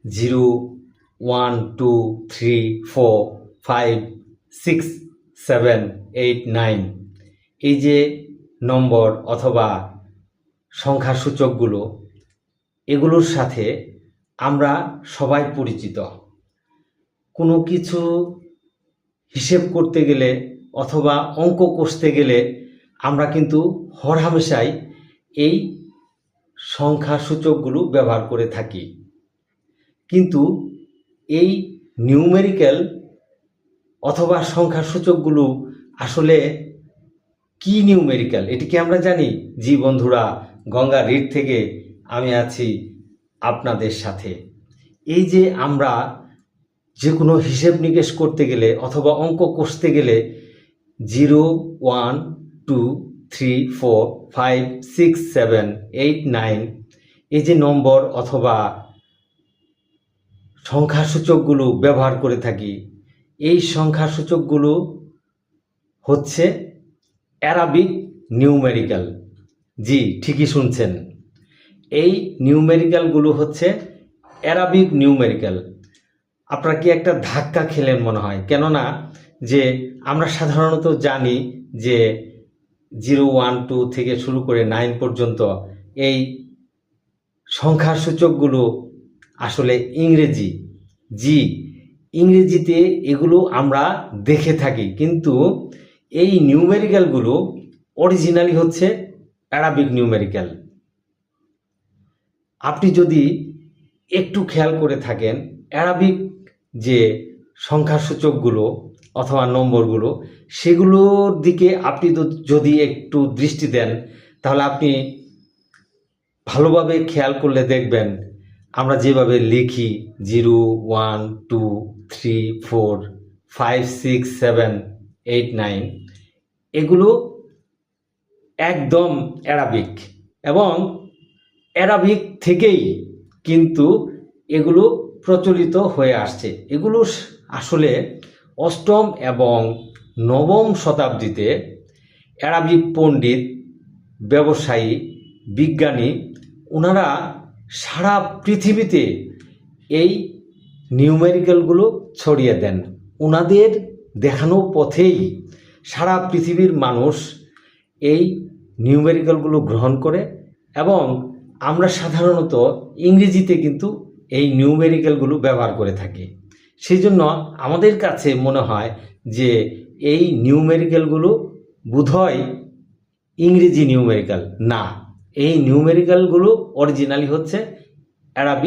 0, 1, 2, 3, 4, 5, 6, 7, 8, 9 এই যে নম্বর অথবা সংখ্যা সূচকগুলো, এগুলোর সাথে আমরা সবাই পরিচিত। কোনো কিছু হিসেব করতে গেলে অথবা অঙ্ক কষতে গেলে আমরা কিন্তু হরহামেশাই এই সংখ্যা সূচকগুলো ব্যবহার করে থাকি। কিন্তু এই নিউমেরিক্যাল অথবা সংখ্যা সূচকগুলো আসলে কি নিউমেরিক্যাল, এটি কি আমরা জানি? জি বন্ধুরা, গঙ্গা রিড থেকে আমি আছি আপনাদের সাথে। এই যে আমরা যে কোনো হিসেব নিকেশ করতে গেলে অথবা অঙ্ক কষতে গেলে 0, 1, 2, 3, 4, 5, 6, 7, 8, 9 এই যে নম্বর অথবা সংখ্যা সূচকগুলো ব্যবহার করে থাকি, এই সংখ্যা সূচকগুলো হচ্ছে অ্যারাবিক নিউমেরিক্যাল। জি, ঠিকই শুনছেন, এই নিউমেরিক্যালগুলো হচ্ছে অ্যারাবিক নিউমেরিক্যাল। আপনারা কি একটা ধাক্কা খেলেন মনে হয়, কেননা যে আমরা সাধারণত জানি যে 0, 1, 2 থেকে শুরু করে 9 পর্যন্ত এই সংখ্যা সূচকগুলো আসলে ইংরেজি। জি, ইংরেজিতে এগুলো আমরা দেখে থাকি, কিন্তু এই নিউমেরিক্যালগুলো অরিজিনালি হচ্ছে অ্যারাবিক নিউমেরিক্যাল। আপনি যদি একটু খেয়াল করে থাকেন, অ্যারাবিক যে সংখ্যা সূচকগুলো অথবা নম্বরগুলো, সেগুলোর দিকে আপনি যদি একটু দৃষ্টি দেন, তাহলে আপনি ভালোভাবে খেয়াল করলে দেখবেন আমরা যেভাবে লিখি 0, 1, 2, 3, 4, 5, 6, 7, 8, 9 এগুলো একদম অ্যারাবিক, এবং অ্যারাবিক থেকেই কিন্তু এগুলো প্রচলিত হয়ে আসছে। এগুলো আসলে অষ্টম এবং নবম শতাব্দীতে অ্যারাবিক পণ্ডিত, ব্যবসায়ী, বিজ্ঞানী ওনারা সারা পৃথিবীতে এই নিউমেরিক্যালগুলো ছড়িয়ে দেন। ওনাদের দেখানো পথেই সারা পৃথিবীর মানুষ এই নিউমেরিক্যালগুলো গ্রহণ করে, এবং আমরা সাধারণত ইংরেজিতে কিন্তু এই নিউমেরিক্যালগুলো ব্যবহার করে থাকি। সেই জন্য আমাদের কাছে মনে হয় যে এই নিউমেরিক্যালগুলো বোধহয় ইংরেজি নিউমেরিক্যাল না, এই নিউমেরিক্যালগুলো অরিজিনালি হচ্ছে অ্যারাবিক